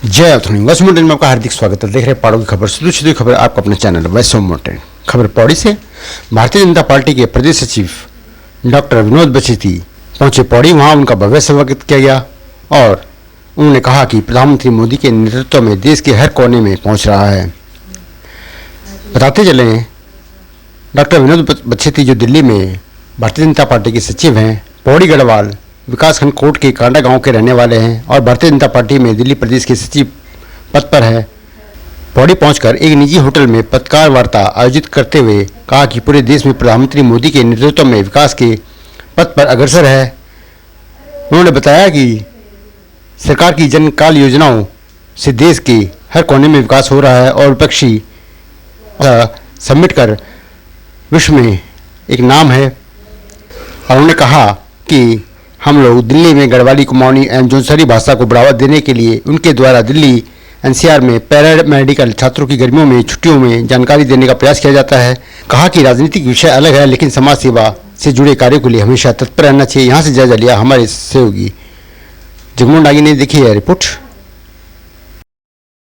जय अथनी वैश्व माउंटेन में आपका हार्दिक स्वागत है। देख रहे हैं पहाड़ों की खबर, सीधी खबर आपका अपने चैनल वैश्व माउंटेन। खबर पौड़ी से। भारतीय जनता पार्टी के प्रदेश सचिव डॉक्टर विनोद बछेती पहुंचे पौड़ी। वहां उनका भव्य स्वागत किया गया और उन्होंने कहा कि प्रधानमंत्री मोदी के नेतृत्व में देश के हर कोने में पहुंच रहा है। बताते चलें, डॉक्टर विनोद बछेती जो दिल्ली में भारतीय जनता पार्टी के सचिव हैं, पौड़ी गढ़वाल विकासखंड कोट के कांडा गांव के रहने वाले हैं और भारतीय जनता पार्टी में दिल्ली प्रदेश के सचिव पद पर है। पौड़ी पहुंचकर एक निजी होटल में पत्रकार वार्ता आयोजित करते हुए कहा कि पूरे देश में प्रधानमंत्री मोदी के नेतृत्व में विकास के पथ पर अग्रसर है। उन्होंने बताया कि सरकार की जनकाल योजनाओं से देश के हर कोने में विकास हो रहा है और विपक्षी समेट कर विश्व में एक नाम है। और उन्होंने कहा कि हम लोग दिल्ली में गढ़वाली, कुमाऊनी एवं जौनसारी भाषा को बढ़ावा देने के लिए उनके द्वारा दिल्ली एनसीआर में पैरामेडिकल छात्रों की गर्मियों में छुट्टियों में जानकारी देने का प्रयास किया जाता है। कहा कि राजनीतिक विषय अलग है, लेकिन समाज सेवा से जुड़े कार्यों के लिए हमेशा तत्पर रहना चाहिए। यहाँ से जायजा लिया हमारे सहयोगी जगमोहन नागी ने। देखी है रिपोर्ट।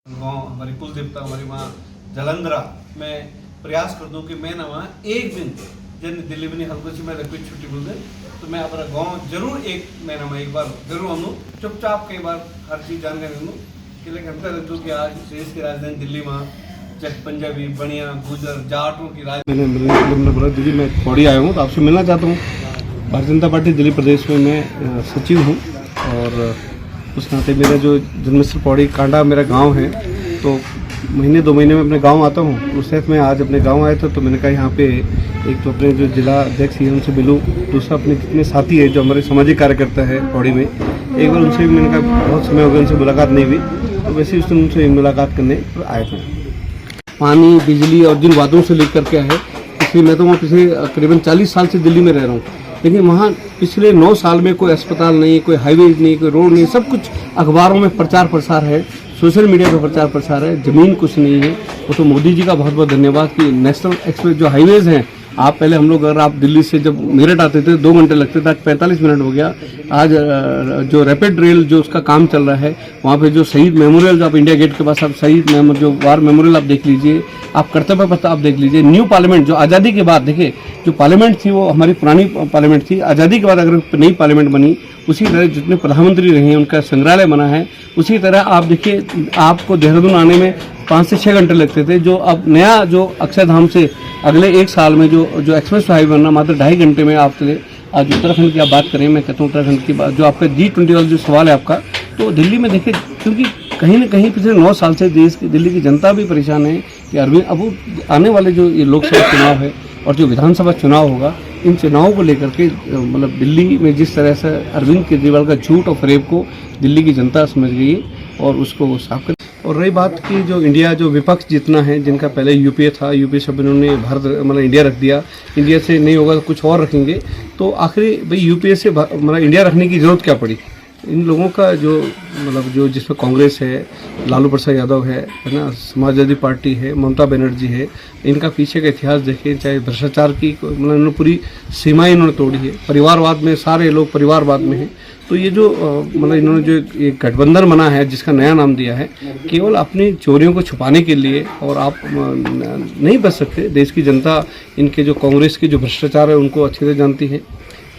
हमारी कुल देवता हमारी माँ जलंधरा में प्रयास कर दूं कि मैं ना वहाँ एक दिन जन दिल्ली में हल्को से मैं रखी छुट्टी बोल दे तो मैं अपना गांव जरूर एक महीना में एक बार जरूर आऊँ, चुपचाप कई बार हर चीज़ जानकारी लूँ कि लेकिन हमसे रख दूँ कि आज देश की राजधानी दिल्ली वहाँ पंजाबी, बनिया, गुजर, जाटों की मैंने बोला दीदी मैं पौड़ी आया हूँ तो आपसे मिलना चाहता हूँ। भारतीय जनता पार्टी दिल्ली प्रदेश में मैं सचिव हूँ और उस नाते मेरा जो जन्मस्थल पौड़ी कांडा मेरा गाँव है, तो महीने 2 महीने में अपने गांव आता हूँ। उस समय मैं आज अपने गांव आया था तो मैंने कहा यहाँ पे एक तो अपने जो जिला अध्यक्ष हैं उनसे मिलूँ, दूसरा अपने जितने साथी हैं जो हमारे सामाजिक कार्यकर्ता है पौड़ी में, एक बार उनसे भी मैंने कहा बहुत समय हो गया उनसे मुलाकात नहीं हुई, तो वैसे उस दिन उनसे मुलाकात करने आए थे। पानी, बिजली और जिन वादों से लेकर के है, इसलिए मैं तो वहाँ पिछले करीबन 40 साल से दिल्ली में रह रहा हूँ, लेकिन वहाँ पिछले 9 साल में कोई अस्पताल नहीं, कोई हाईवेज नहीं, कोई रोड नहीं, सब कुछ अखबारों में प्रचार प्रसार है, सोशल मीडिया पर प्रचार प्रसार है, ज़मीन कुछ नहीं है। वो तो मोदी जी का बहुत बहुत धन्यवाद कि नेशनल एक्सप्रेस जो हाईवेज हैं, आप पहले हम लोग अगर आप दिल्ली से जब मेरठ आते थे 2 घंटे लगते थे, 45 मिनट हो गया। आज जो रैपिड रेल जो उसका काम चल रहा है, वहाँ पे जो शहीद मेमोरियल जो आप इंडिया गेट के पास आप शहीद जो वार मेमोरियल आप देख लीजिए, आप कर्तव्य पथ आप देख लीजिए। न्यू पार्लियामेंट जो आज़ादी के बाद देखिए जो पार्लियामेंट थी वो हमारी पुरानी पार्लियामेंट थी, आज़ादी के बाद अगर नई पार्लियामेंट बनी, उसी तरह जितने प्रधानमंत्री रहे हैं उनका संग्रहालय बना है। उसी तरह आप देखिए आपको देहरादून आने में 5 से 6 घंटे लगते थे, जो अब नया जो अक्षरधाम से अगले 1 साल में जो एक्सप्रेस हाईवे बनना मात्र 2.5 घंटे में आप चले। आज उत्तराखंड की आप बात करें, मैं कहता हूँ उत्तराखंड की बात, जो आपका G20 वाला जो सवाल है आपका, तो दिल्ली में देखिए क्योंकि कहीं न कहीं पिछले 9 साल से दिल्ली की जनता भी परेशान है कि अब आने वाले जो ये लोकसभा चुनाव है और जो विधानसभा चुनाव होगा, इन चुनावों को लेकर के मतलब दिल्ली में जिस तरह से अरविंद केजरीवाल का झूठ और फरेब को दिल्ली की जनता समझ गई और उसको वो साफ कर। और रही बात की जो इंडिया जो विपक्ष जितना है, जिनका पहले यूपीए था, यूपीए से उन्होंने भारत मतलब इंडिया रख दिया, इंडिया से नहीं होगा तो कुछ और रखेंगे, तो आखिरी भाई यूपीए से मतलब इंडिया रखने की जरूरत क्या पड़ी। इन लोगों का जो मतलब जो जिसमें कांग्रेस है, लालू प्रसाद यादव है ना, समाजवादी पार्टी है, ममता बनर्जी है, इनका पीछे का इतिहास देखें, चाहे भ्रष्टाचार की मतलब इन्होंने पूरी सीमाएं इन्होंने तोड़ी है, परिवारवाद में सारे लोग परिवारवाद में हैं। तो ये जो मतलब इन्होंने जो एक गठबंधन बना है जिसका नया नाम दिया है, केवल अपनी चोरियों को छुपाने के लिए, और आप नहीं बच सकते। देश की जनता इनके जो कांग्रेस के जो भ्रष्टाचार है उनको अच्छे से जानती है,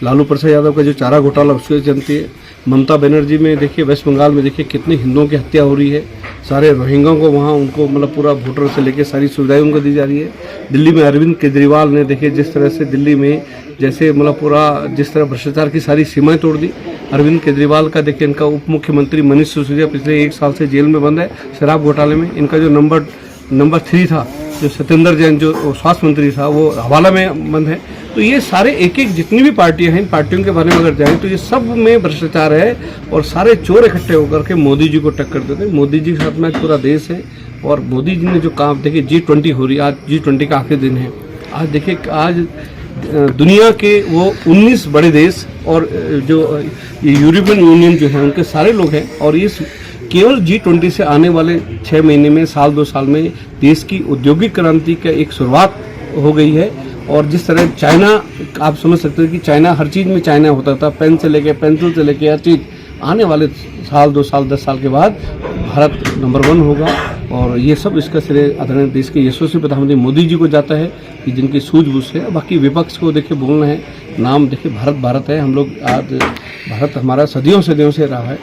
लालू प्रसाद यादव का जो चारा घोटाला उसको जानती है, ममता बनर्जी में देखिए वेस्ट बंगाल में देखिए कितने हिंदुओं की हत्या हो रही है, सारे रोहिंग्याओं को वहाँ उनको मतलब पूरा वोटर से लेके सारी सुविधाएं उनको दी जा रही है। दिल्ली में अरविंद केजरीवाल ने देखिए जिस तरह से दिल्ली में जैसे मतलब पूरा जिस तरह भ्रष्टाचार की सारी सीमाएं तोड़ दी। अरविंद केजरीवाल का देखिए इनका उप मुख्यमंत्री मनीष सिसोदिया पिछले 1 साल से जेल में बंद है शराब घोटाले में। इनका जो नंबर 3 था जो सत्येंद्र जैन जो स्वास्थ्य मंत्री था, वो हवाला में बंद है। तो ये सारे एक जितनी भी पार्टियां हैं, इन पार्टियों के बारे में अगर जाएं तो ये सब में भ्रष्टाचार है और सारे चोर इकट्ठे होकर के मोदी जी को टक्कर देते हैं। मोदी जी के साथ में पूरा देश है और मोदी जी ने जो काम देखिए G20 हो रही है, आज G20 का आखिरी दिन है। आज देखिए आज दुनिया के वो 19 बड़े देश और जो यूरोपियन यूनियन जो है उनके सारे लोग हैं, और इस केवल G20 से आने वाले 6 महीने में, साल 2 साल में देश की औद्योगिक क्रांति का एक शुरुआत हो गई है। और जिस तरह चाइना, आप समझ सकते हैं कि चाइना हर चीज़ में चाइना होता था, पेन से लेके पेंसिल से लेके हर चीज़, आने वाले साल 2 साल 10 साल के बाद भारत नंबर 1 होगा। और ये सब इसका श्रेय आदरणीय देश के यशस्वी प्रधानमंत्री मोदी जी को जाता है कि जिनकी सूझबूझ है। बाकी विपक्ष को देखिए बोलना है, नाम देखिए भारत भारत है, हम लोग आज भारत हमारा सदियों सदियों से रहा है।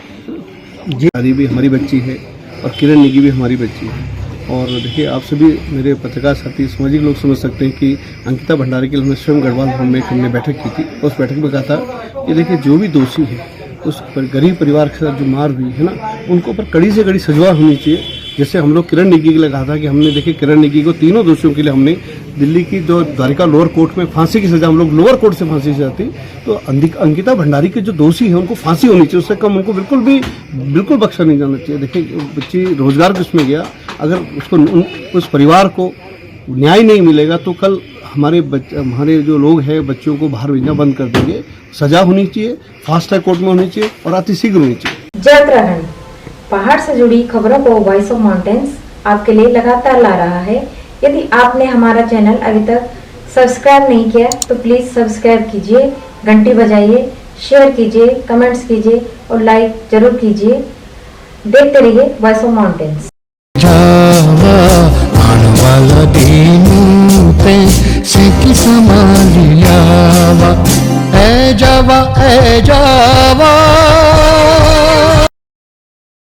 जी भी हमारी बच्ची है और किरण नेगी भी हमारी बच्ची है। और देखिए आप सभी मेरे पत्रकार साथी सामाजिक लोग समझ सकते हैं कि अंकिता भंडारी के लिए हमने स्वयं गढ़वाल भवन में हमने बैठक की थी। उस बैठक में कहा था कि देखिए जो भी दोषी है उस पर गरीब परिवार के साथ जो मार हुई है ना, उनको ऊपर कड़ी से कड़ी सजा होनी चाहिए। जैसे हम लोग किरण नेगी के लिए कहा था कि हमने देखिए किरण नेगी को तीनों दोषियों के लिए हमने दिल्ली की जो द्वारिका लोअर कोर्ट में फांसी की सजा, हम लोग लोअर कोर्ट से फांसी सजा थी, तो अंकिता भंडारी के जो दोषी हैं उनको फांसी होनी चाहिए, उससे कम उनको बिल्कुल बख्शा नहीं जाना चाहिए। देखिए बच्ची रोजगार किसमें गया, अगर उसको उस परिवार को न्याय नहीं मिलेगा तो कल हमारे जो लोग हैं बच्चों को बाहर भेजना बंद कर देंगे। सजा होनी चाहिए, फास्ट ट्रैक कोर्ट में होनी चाहिए और अतिशीघ्र होनी चाहिए। जय उत्तराखंड, पहाड़ से जुड़ी खबरों को वॉइस ऑफ माउंटेन्स आपके लिए लगातार ला रहा है। यदि आपने हमारा चैनल अभी तक सब्सक्राइब नहीं किया तो प्लीज सब्सक्राइब कीजिए, घंटी बजाइए, शेयर कीजिए, कमेंट्स कीजिए और लाइक जरूर कीजिए। देखते रहिए वॉइस ऑफ माउंटेन्स। वाला दिन पे से संभालियावा ए जावा